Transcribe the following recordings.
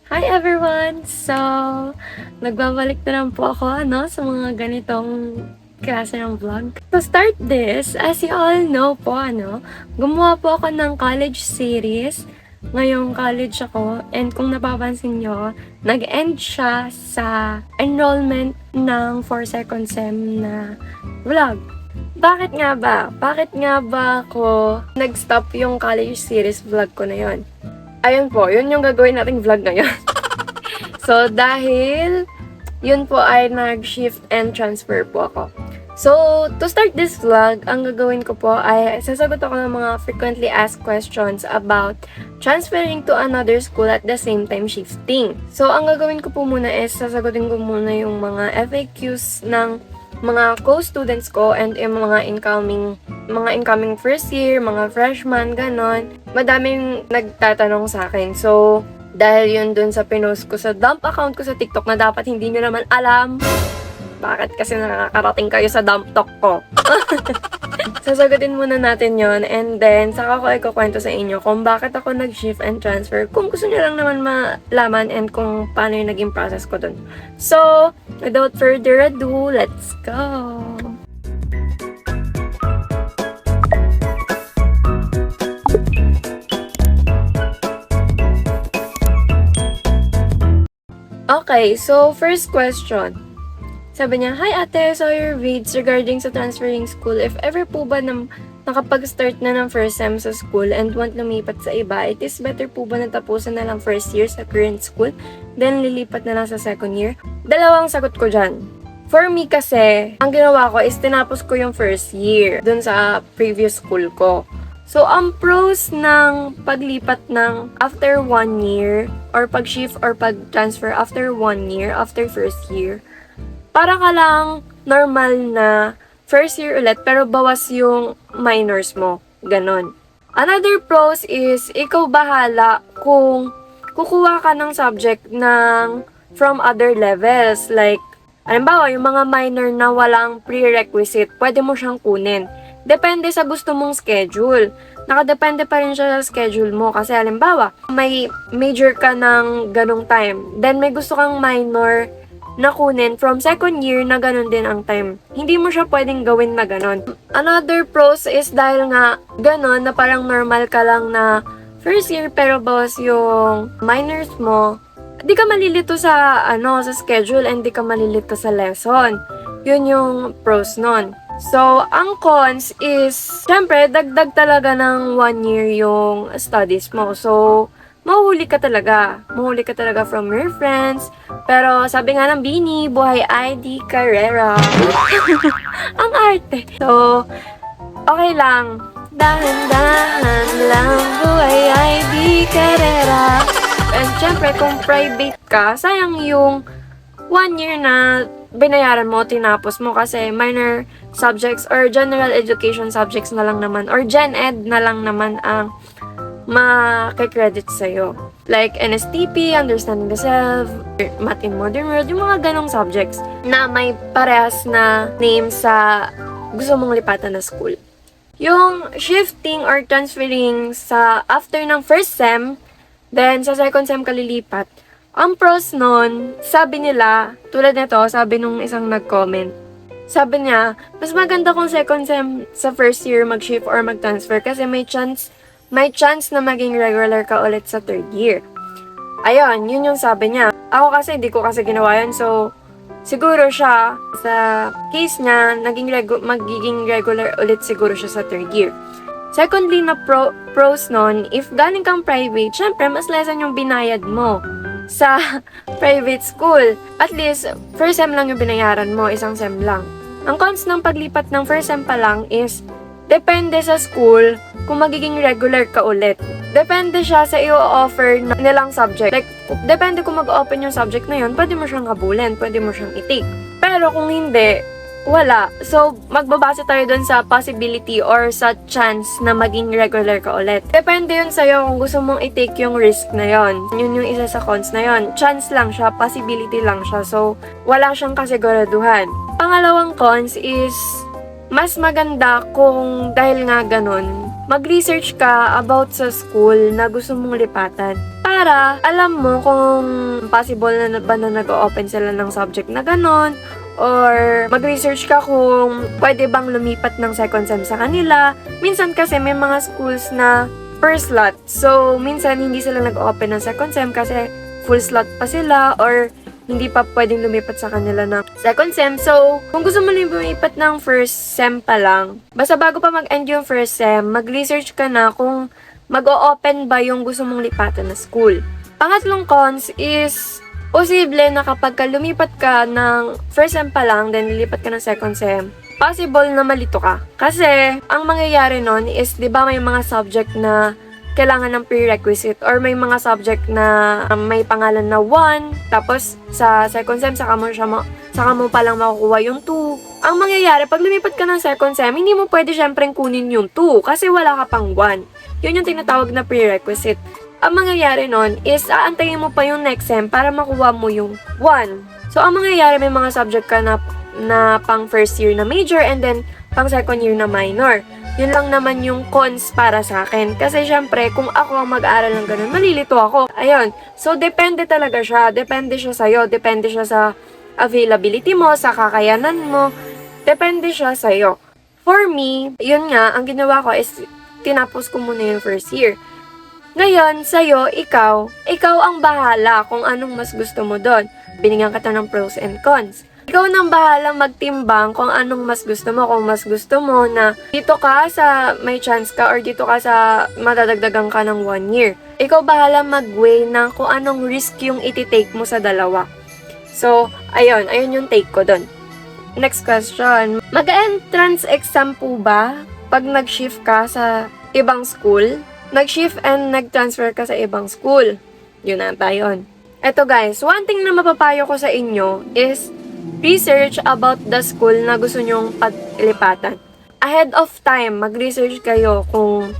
Hi everyone! So, nagbabalik na lang po ako sa mga ganitong klase ng vlog. To start this, as you all know po, gumawa po ako ng college series. Ngayong college ako, and kung napapansin nyo, nag-end siya sa enrollment ng 4 second sem na vlog. Bakit nga ba? Bakit nga ba ako nag-stop yung college series vlog ko na yon? Ayun po, yun yung gagawin nating vlog ngayon. So, dahil yun po ay nag-shift and transfer po ako. So, to start this vlog, ang gagawin ko po ay sasagot ako ng mga frequently asked questions about transferring to another school at the same time shifting. So, ang gagawin ko po muna is sasagutin ko muna yung mga FAQs ng mga co-students ko and yung mga incoming first year, mga freshman, ganon. Madaming nagtatanong sa akin. So, dahil yun dun sa pinost ko sa dump account ko sa TikTok na dapat hindi nyo naman alam. Bakit kasi nakakarating kayo sa dump talk ko? Sasagutin muna natin yon, and then saka ko ikukwento sa inyo kung bakit ako nag-shift and transfer. Kung gusto nyo lang naman malaman and kung paano yung naging process ko dun. So, without further ado, let's go! Okay, so first question. Sabi niya, "Hi ate, saw your reads regarding sa transferring school. If ever po ba nakapag-start na ng first sem sa school and want lumipat sa iba, it is better po ba na tapusin na lang first year sa current school, then lilipat na lang sa second year?" Dalawang sagot ko dyan. For me kasi, ang ginawa ko is tinapos ko yung first year dun sa previous school ko. So, ang pros ng paglipat ng after 1 year, or pag-shift or pag-transfer after 1 year, after first year, para ka lang normal na first year ulit, pero bawas yung minors mo. Ganon. Another pros is, ikaw bahala kung kukuha ka ng subject from other levels. Like, halimbawa, yung mga minor na walang prerequisite, pwede mo siyang kunin. Depende sa gusto mong schedule. Nakadepende pa rin siya sa schedule mo. Kasi halimbawa, may major ka ng ganong time. Then may gusto kang minor na kunin from second year na ganon din ang time. Hindi mo siya pwedeng gawin na ganon. Another pros is dahil nga ganon na parang normal ka lang na first year pero bawas yung minors mo, di ka malilito sa sa schedule and di ka malilito sa lesson. Yun yung pros nun. So, ang cons is, syempre, dagdag talaga ng 1 year yung studies mo. So, mahuhuli ka talaga. Mahuhuli ka talaga from your friends. Pero, sabi nga ng Bini, buhay ay di karera. Ang arte. So, okay lang. Dahan-dahan lang, buhay ay di karera. And syempre, kung private ka, sayang yung 1 year na binayaran mo, tinapos mo kasi minor subjects or general education subjects na lang naman or gen ed na lang naman ang makikredit sa'yo. Like NSTP, Understanding the Self, Math in Modern World, yung mga ganong subjects na may parehas na name sa gusto mong lipatan na school. Yung shifting or transferring sa after ng first sem, then sa second sem ka lilipat, ang pros nun, sabi nila, tulad nito, sabi nung isang nag-comment, sabi niya, mas maganda kung second sem sa first year mag-shift or mag-transfer kasi may chance na maging regular ka ulit sa third year. Ayun, yun yung sabi niya. Ako kasi, hindi ko kasi ginawa yun, so siguro siya, sa case niya, magiging regular ulit siguro siya sa third year. Secondly na pros nun, if galing kang private, syempre, mas lesson yung binayad mo sa private school. At least, first sem lang yung binayaran mo, isang sem lang. Ang cons ng paglipat ng first sem pa lang is, depende sa school kung magiging regular ka ulit. Depende siya sa i-offer nilang subject. Like, depende kung mag-open yung subject na yun, pwede mo siyang habulin, pwede mo siyang i-take. Pero kung hindi, wala. So, magbabase tayo dun sa possibility or sa chance na maging regular ka ulit. Depende yun sa'yo kung gusto mong i-take yung risk na yon. Yun yung isa sa cons na yon. Chance lang siya, possibility lang siya. So, wala siyang kasiguraduhan. Pangalawang cons is, mas maganda kung dahil nga ganun, mag-research ka about sa school na gusto mong lipatan. Para alam mo kung possible na ba na nag-open sila ng subject na ganon, or mag-research ka kung pwede bang lumipat ng second sem sa kanila. Minsan kasi may mga schools na per slot. So, minsan hindi sila nag-open ng second sem kasi full slot pa sila or hindi pa pwedeng lumipat sa kanila ng second sem. So, kung gusto mo lumipat ng first sem pa lang, basta bago pa mag-end yung first sem, mag-research ka na kung mag-o-open ba yung gusto mong lipatan na school. Pangatlong cons is, posible na kapag lumipat ka ng first sem pa lang, then lilipat ka ng second sem, possible na malito ka. Kasi, ang mangyayari nun is, di ba may mga subject na kailangan ng prerequisite or may mga subject na may pangalan na 1, tapos sa second sem saka mo palang makukuha yung 2. Ang mangyayari, pag lumipat ka ng second sem, hindi mo pwede syempreng kunin yung 2 kasi wala ka pang 1. Yun yung tinatawag na prerequisite. Ang mangyayari nun is aantayin mo pa yung next sem para makuha mo yung 1. So, ang mangyayari, may mga subject ka na pang first year na major and then pang second year na minor. Yun lang naman yung cons para sa akin. Kasi syempre, kung ako ang mag-aaral ng ganun, malilito ako. Ayun. So, depende talaga siya. Depende siya sa'yo. Depende siya sa availability mo, sa kakayanan mo. Depende siya sa'yo. For me, yun nga, ang ginawa ko is tinapos ko muna yung first year. Ngayon, sa'yo, ikaw ang bahala kung anong mas gusto mo doon. Binigyan ka ng pros and cons. Ikaw nang bahala magtimbang kung anong mas gusto mo. Kung mas gusto mo na dito ka sa may chance ka or dito ka sa madadagdagan ka ng 1 year. Ikaw bahala mag-weigh na kung anong risk yung iti-take mo sa dalawa. So, ayun yung take ko doon. Next question. Mag-entrance exam po ba pag nag-shift ka sa ibang school? Nag-shift and nag-transfer ka sa ibang school. Yun na tayo. Eto guys, one thing na mapapayo ko sa inyo is research about the school na gusto nyong paglipatan. Ahead of time, mag-research kayo kung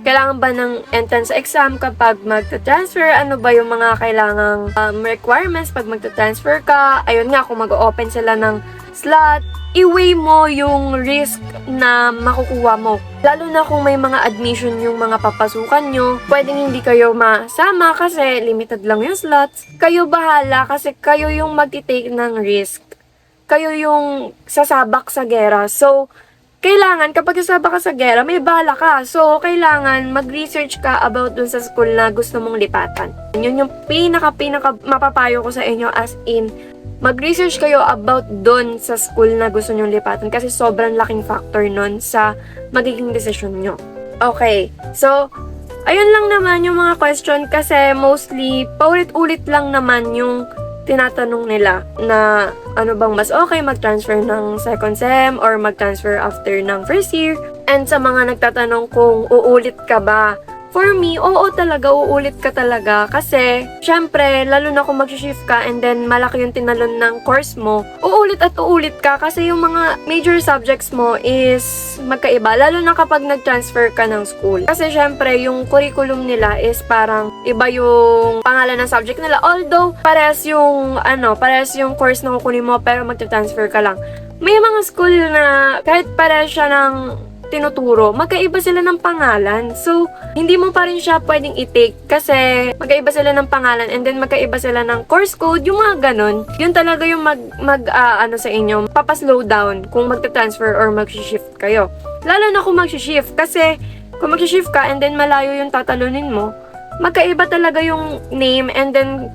kailangan ba ng entrance exam kapag magta-transfer, ano ba yung mga kailangang requirements pag magta-transfer ka. Ayun nga, kung mag-open sila ng slot, i-weigh mo yung risk na makukuha mo. Lalo na kung may mga admission yung mga papasukan nyo, pwedeng hindi kayo masama kasi limited lang yung slots. Kayo bahala kasi kayo yung mag-take ng risk. Kayo yung sasabak sa gera. So, kailangan kapag sasabak ka sa gera, may bala ka. So, kailangan mag-research ka about dun sa school na gusto mong lipatan. Yun yung pinaka mapapayo ko sa inyo, as in, mag-research kayo about dun sa school na gusto nyong lipatan kasi sobrang laking factor nun sa magiging decision nyo. Okay, so, ayun lang naman yung mga question kasi mostly, paulit-ulit lang naman yung tinatanong nila na ano bang mas okay mag-transfer ng second sem or mag-transfer after ng first year. And sa mga nagtatanong kung uulit ka ba, for me, oo talaga, uulit ka talaga. Kasi, syempre, lalo na kung mag-shift ka and then malaki yung tinalon ng course mo, uulit at uulit ka kasi yung mga major subjects mo is magkaiba. Lalo na kapag nag-transfer ka ng school. Kasi, syempre, yung curriculum nila is parang iba yung pangalan ng subject nila. Although, parehas yung course na kukunin mo pero magta-transfer ka lang. May mga school na kahit parehas siya ng tinuturo, magkaiba sila ng pangalan. So, hindi mo pa rin siya pwedeng i-take kasi magkaiba sila ng pangalan and then magkaiba sila ng course code, yung mga ganun. Yun talaga yung sa inyo, papaslow down kung magta-transfer or mag-shift kayo. Lalo na kung mag-shift kasi kung mag-shift ka and then malayo yung tatalunin mo, magkaiba talaga yung name and then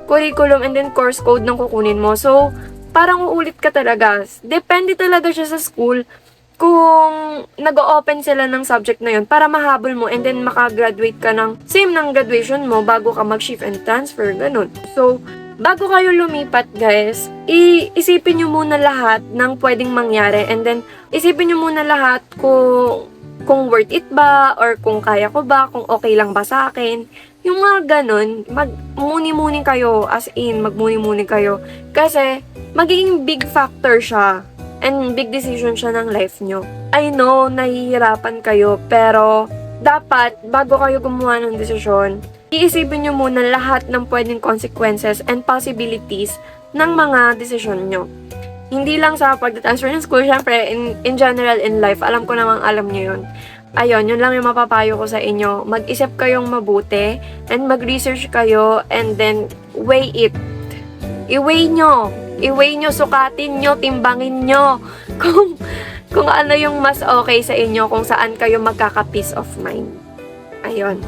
curriculum and then course code ng kukunin mo. So, parang uulit ka talaga. Depende talaga siya sa school kung nag-o-open sila ng subject na yun para mahabol mo and then makagraduate ka ng same ng graduation mo bago ka mag-shift and transfer, ganun. So, bago kayo lumipat guys, isipin nyo muna lahat ng pwedeng mangyari and then isipin nyo muna lahat kung worth it ba or kung kaya ko ba, kung okay lang ba sa akin. Yung mga ganun, magmuni-muni kayo, as in, magmuni-muni kayo. Kasi, magiging big factor siya. And big decision siya ng life nyo. I know, nahihirapan kayo, pero dapat, bago kayo gumawa ng desisyon, iisipin nyo muna lahat ng pwedeng consequences and possibilities ng mga desisyon nyo. Hindi lang sa pag-transfer ng school, syempre, in general in life, alam ko namang alam nyo yun. ayun, yun lang yung mapapayo ko sa inyo. Mag-isip kayong mabuti and mag-research kayo and then weigh it. I-weigh nyo. I-weigh nyo, sukatin nyo, timbangin nyo kung ano yung mas okay sa inyo, kung saan kayo magkaka-peace of mind. Ayun.